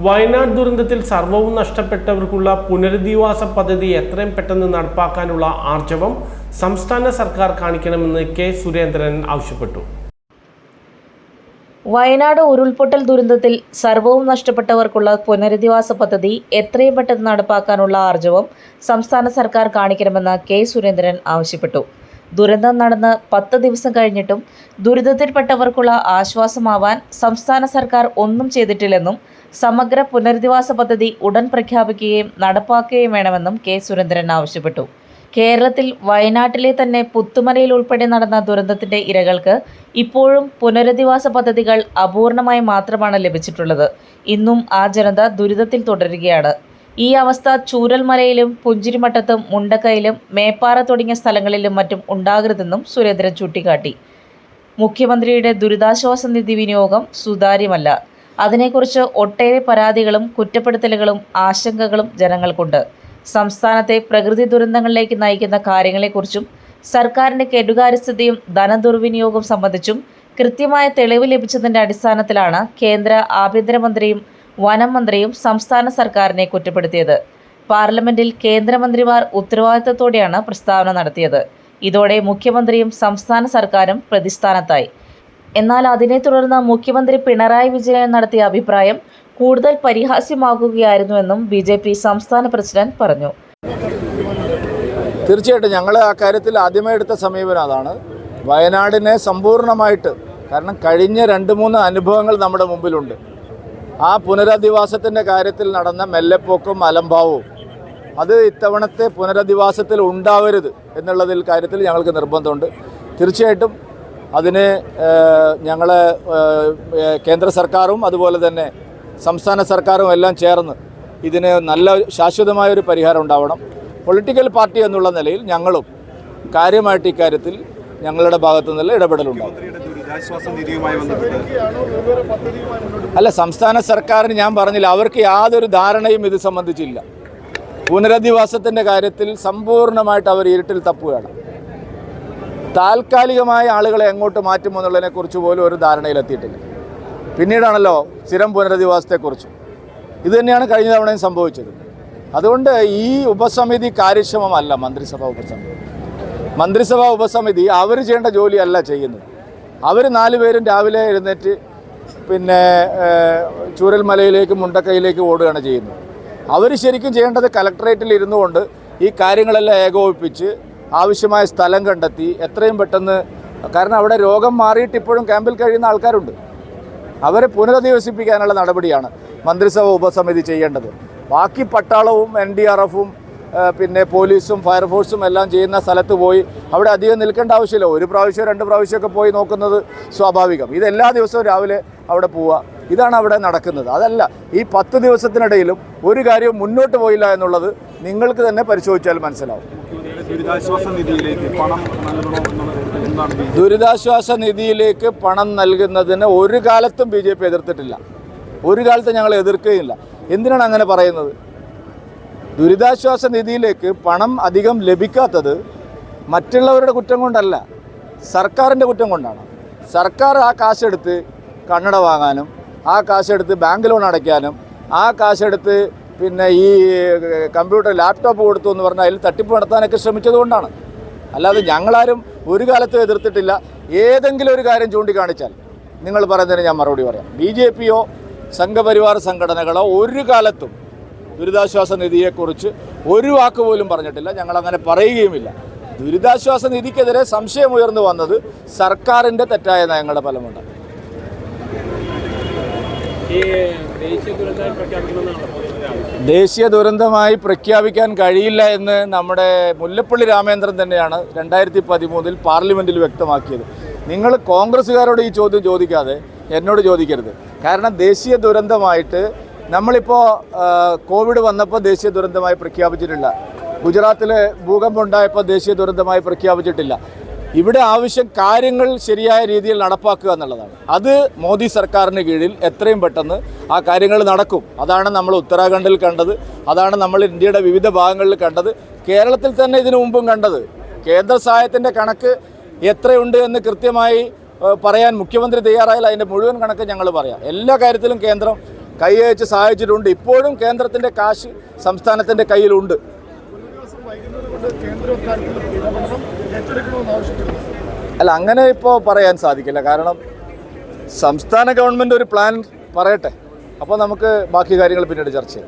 വയനാട് ദുരന്തത്തിൽ സർവ്വവും നഷ്ടപ്പെട്ടവർക്കുള്ള പുനരധിവാസ പദ്ധതി എത്രയും പെട്ടെന്ന് നടപ്പാക്കാനുള്ള ആർജവം സംസ്ഥാന സർക്കാർ കാണിക്കണമെന്ന് കെ സുരേന്ദ്രൻ ആവശ്യപ്പെട്ടു. വയനാട് ഉരുൾപൊട്ടൽ ദുരന്തത്തിൽ സർവ്വവും നഷ്ടപ്പെട്ടവർക്കുള്ള പുനരധിവാസ പദ്ധതി എത്രയും പെട്ടെന്ന് നടപ്പാക്കാനുള്ള ആർജവം സംസ്ഥാന സർക്കാർ കാണിക്കണമെന്ന് കെ സുരേന്ദ്രൻ ആവശ്യപ്പെട്ടു. ദുരന്തം നടന്ന് 10 ദിവസം കഴിഞ്ഞിട്ടും ദുരിതത്തിൽപ്പെട്ടവർക്കുള്ള ആശ്വാസമാവാൻ സംസ്ഥാന സർക്കാർ ഒന്നും ചെയ്തിട്ടില്ലെന്നും സമഗ്ര പുനരധിവാസ പദ്ധതി ഉടൻ പ്രഖ്യാപിക്കുകയും നടപ്പാക്കുകയും വേണമെന്നും കെ സുരേന്ദ്രൻ ആവശ്യപ്പെട്ടു. കേരളത്തിൽ വയനാട്ടിലെ തന്നെ പുത്തുമലയിൽ ഉൾപ്പെടെ നടന്ന ദുരന്തത്തിന്റെ ഇരകൾക്ക് ഇപ്പോഴും പുനരധിവാസ പദ്ധതികൾ അപൂർണമായി മാത്രമാണ് ലഭിച്ചിട്ടുള്ളത്. ഇന്നും ആ ജനത ദുരിതത്തിൽ തുടരുകയാണ്. ഈ അവസ്ഥ ചൂരൽമലയിലും പുഞ്ചിരിമട്ടത്തും മുണ്ടക്കയിലും മേപ്പാറ തുടങ്ങിയ സ്ഥലങ്ങളിലും മറ്റും ഉണ്ടാകരുതെന്നും സുരേന്ദ്രൻ ചൂണ്ടിക്കാട്ടി. മുഖ്യമന്ത്രിയുടെ ദുരിതാശ്വാസ നിധി വിനിയോഗം സുതാര്യമല്ല. അതിനെക്കുറിച്ച് ഒട്ടേറെ പരാതികളും കുറ്റപ്പെടുത്തലുകളും ആശങ്കകളും ജനങ്ങൾക്കുണ്ട്. സംസ്ഥാനത്തെ പ്രകൃതി ദുരന്തങ്ങളിലേക്ക് നയിക്കുന്ന കാര്യങ്ങളെക്കുറിച്ചും സർക്കാരിൻ്റെ കെടുകാര്യസ്ഥതയും ധനദുർവിനിയോഗം സംബന്ധിച്ചും കൃത്യമായ തെളിവ് ലഭിച്ചതിൻ്റെ അടിസ്ഥാനത്തിലാണ് കേന്ദ്ര ആഭ്യന്തരമന്ത്രിയും വനം മന്ത്രിയും സംസ്ഥാന സർക്കാരിനെ കുറ്റപ്പെടുത്തിയത്. പാർലമെന്റിൽ കേന്ദ്രമന്ത്രിമാർ ഉത്തരവാദിത്തത്തോടെയാണ് പ്രസ്താവന നടത്തിയത്. ഇതോടെ മുഖ്യമന്ത്രിയും സംസ്ഥാന സർക്കാരും പ്രതിസ്ഥാനത്തായി. എന്നാൽ അതിനെ തുടർന്ന് മുഖ്യമന്ത്രി പിണറായി വിജയൻ നടത്തിയ അഭിപ്രായം കൂടുതൽ പരിഹാസ്യമാകുകയായിരുന്നുവെന്നും BJP സംസ്ഥാന പ്രസിഡന്റ് പറഞ്ഞു. തീർച്ചയായിട്ടും ഞങ്ങൾ ആ കാര്യത്തിൽ ആദ്യമായി എടുത്ത സമീപനം അതാണ്. വയനാടിനെ സമ്പൂർണ്ണമായിട്ട്, കാരണം കഴിഞ്ഞ 2-3 അനുഭവങ്ങൾ നമ്മുടെ മുമ്പിലുണ്ട്. ആ പുനരധിവാസത്തിൻ്റെ കാര്യത്തിൽ നടന്ന മെല്ലെപ്പോക്കും അലംഭാവവും അത് ഇത്തവണത്തെ പുനരധിവാസത്തിൽ ഉണ്ടാവരുത് എന്നുള്ളതിൽ കാര്യത്തിൽ ഞങ്ങൾക്ക് നിർബന്ധമുണ്ട്. തീർച്ചയായിട്ടും അതിന് ഞങ്ങൾ കേന്ദ്ര സർക്കാരും അതുപോലെ തന്നെ സംസ്ഥാന സർക്കാരും എല്ലാം ചേർന്ന് ഇതിന് നല്ല ശാശ്വതമായൊരു പരിഹാരം ഉണ്ടാവണം. പൊളിറ്റിക്കൽ പാർട്ടി എന്നുള്ള നിലയിൽ ഞങ്ങളും കാര്യമായിട്ട് ഇക്കാര്യത്തിൽ ഞങ്ങളുടെ ഭാഗത്തു നിന്നുള്ള ഇടപെടലുണ്ടാവും. അല്ല, സംസ്ഥാന സർക്കാരിന് ഞാൻ പറഞ്ഞില്ല, അവർക്ക് യാതൊരു ധാരണയും ഇത് സംബന്ധിച്ചില്ല. പുനരധിവാസത്തിൻ്റെ കാര്യത്തിൽ സമ്പൂർണ്ണമായിട്ട് അവർ ഇരുട്ടിൽ തപ്പുകയാണ്. താൽക്കാലികമായ ആളുകളെ എങ്ങോട്ട് മാറ്റുമോ എന്നുള്ളതിനെക്കുറിച്ച് പോലും ഒരു ധാരണയിലെത്തിയിട്ടില്ല. പിന്നീടാണല്ലോ സ്ഥിരം പുനരധിവാസത്തെക്കുറിച്ച്. ഇത് തന്നെയാണ് കഴിഞ്ഞ തവണയും സംഭവിച്ചത്. അതുകൊണ്ട് ഈ ഉപസമിതി കാര്യക്ഷമമല്ല. മന്ത്രിസഭാ ഉപസമിതി അവർ ചെയ്യേണ്ട ജോലിയല്ല ചെയ്യുന്നത്. അവർ 4 പേരും രാവിലെ എഴുന്നേറ്റ് പിന്നെ ചൂരൽമലയിലേക്കും മുണ്ടക്കയിലേക്കും ഓടുകയാണ് ചെയ്യുന്നത്. അവർ ശരിക്കും ചെയ്യേണ്ടത് കലക്ടറേറ്റിൽ ഇരുന്നു കൊണ്ട് ഈ കാര്യങ്ങളെല്ലാം ഏകോപിപ്പിച്ച് ആവശ്യമായ സ്ഥലം കണ്ടെത്തി എത്രയും പെട്ടെന്ന്, കാരണം അവിടെ രോഗം മാറിയിട്ട് ഇപ്പോഴും ക്യാമ്പിൽ കഴിയുന്ന ആൾക്കാരുണ്ട്, അവരെ പുനരധിവസിപ്പിക്കാനുള്ള നടപടിയാണ് മന്ത്രിസഭ ഉപസമിതി ചെയ്യേണ്ടത്. ബാക്കി പട്ടാളവും NDRFും പിന്നെ പോലീസും ഫയർഫോഴ്സും എല്ലാം ചെയ്യുന്ന സ്ഥലത്ത് പോയി അവിടെ അധികം നിൽക്കേണ്ട ആവശ്യമില്ല. 1 പ്രാവശ്യം 2 പ്രാവശ്യമൊക്കെ പോയി നോക്കുന്നത് സ്വാഭാവികം. ഇതെല്ലാ ദിവസവും രാവിലെ അവിടെ പോവുക, ഇതാണ് അവിടെ നടക്കുന്നത്. അതല്ല, ഈ 10 ദിവസത്തിനിടയിലും ഒരു കാര്യവും മുന്നോട്ട് പോയില്ല എന്നുള്ളത് നിങ്ങൾക്ക് തന്നെ പരിശോധിച്ചാൽ മനസ്സിലാവും. ദുരിതാശ്വാസ നിധിയിലേക്ക് പണം നൽകുന്നതിന് ഒരു കാലത്തും BJP എതിർത്തിട്ടില്ല. ഒരു കാലത്തും ഞങ്ങൾ എതിർക്കുകയില്ല. എന്തിനാണ് അങ്ങനെ പറയുന്നത്? ദുരിതാശ്വാസ നിധിയിലേക്ക് പണം അധികം ലഭിക്കാത്തത് മറ്റുള്ളവരുടെ കുറ്റം കൊണ്ടല്ല, സർക്കാരിൻ്റെ കുറ്റം കൊണ്ടാണ്. സർക്കാർ ആ കാശെടുത്ത് കണ്ണട വാങ്ങാനും ആ കാശെടുത്ത് ബാങ്ക് ലോൺ അടയ്ക്കാനും ആ കാശെടുത്ത് പിന്നെ ഈ കമ്പ്യൂട്ടർ ലാപ്ടോപ്പ് കൊടുത്തു എന്ന് പറഞ്ഞാൽ അതിൽ തട്ടിപ്പ് നടത്താനൊക്കെ ശ്രമിച്ചതുകൊണ്ടാണ്. അല്ലാതെ ഞങ്ങളാരും ഒരു കാലത്തും എതിർത്തിട്ടില്ല. ഏതെങ്കിലും ഒരു കാര്യം ചൂണ്ടിക്കാണിച്ചാൽ നിങ്ങൾ പറയുന്നതിന് ഞാൻ മറുപടി പറയാം. BJPയോ സംഘപരിവാർ സംഘടനകളോ ഒരു കാലത്തും ദുരിതാശ്വാസ നിധിയെക്കുറിച്ച് ഒരു വാക്ക് പോലും പറഞ്ഞിട്ടില്ല. ഞങ്ങളങ്ങനെ പറയുകയുമില്ല. ദുരിതാശ്വാസ നിധിക്കെതിരെ സംശയമുയർന്നു വന്നത് സർക്കാരിൻ്റെ തെറ്റായ നയങ്ങളുടെ ഫലമുണ്ട്. ദേശീയ ദുരന്തമായി പ്രഖ്യാപിക്കാൻ കഴിയില്ല എന്ന് നമ്മുടെ മുല്ലപ്പള്ളി രാമേന്ദ്രൻ തന്നെയാണ് 2013 പാർലമെൻറ്റിൽ വ്യക്തമാക്കിയത്. നിങ്ങൾ കോൺഗ്രസ്സുകാരോട് ഈ ചോദ്യം ചോദിക്കാതെ എന്നോട് ചോദിക്കരുത്. കാരണം ദേശീയ ദുരന്തമായിട്ട് നമ്മളിപ്പോൾ കോവിഡ് വന്നപ്പോൾ ദേശീയ ദുരന്തമായി പ്രഖ്യാപിച്ചിട്ടില്ല. ഗുജറാത്തിൽ ഭൂകമ്പം ഉണ്ടായപ്പോൾ ദേശീയ ദുരന്തമായി പ്രഖ്യാപിച്ചിട്ടില്ല. ഇവിടെ ആവശ്യം കാര്യങ്ങൾ ശരിയായ രീതിയിൽ നടപ്പാക്കുക എന്നുള്ളതാണ്. അത് മോദി സർക്കാരിന് കീഴിൽ എത്രയും പെട്ടെന്ന് ആ കാര്യങ്ങൾ നടക്കും. അതാണ് നമ്മൾ ഉത്തരാഖണ്ഡിൽ കണ്ടത്, അതാണ് നമ്മൾ ഇന്ത്യയുടെ വിവിധ ഭാഗങ്ങളിൽ കണ്ടത്, കേരളത്തിൽ തന്നെ ഇതിനു മുമ്പും കണ്ടത്. കേന്ദ്ര സഹായത്തിൻ്റെ കണക്ക് എത്രയുണ്ട് എന്ന് കൃത്യമായി പറയാൻ മുഖ്യമന്ത്രി തയ്യാറായാൽ അതിൻ്റെ മുഴുവൻ കണക്ക് ഞങ്ങൾ പറയാം. എല്ലാ കാര്യത്തിലും കേന്ദ്രം കൈയച്ച് സഹായിച്ചിട്ടുണ്ട്. ഇപ്പോഴും കേന്ദ്രത്തിൻ്റെ കാശ് സംസ്ഥാനത്തിൻ്റെ കയ്യിലുണ്ട്. അല്ല, അങ്ങനെ ഇപ്പോൾ പറയാൻ സാധിക്കില്ല. കാരണം സംസ്ഥാന ഗവൺമെൻറ് ഒരു പ്ലാൻ പറയട്ടെ, അപ്പോൾ നമുക്ക് ബാക്കി കാര്യങ്ങൾ പിന്നീട് ചർച്ച ചെയ്യാം.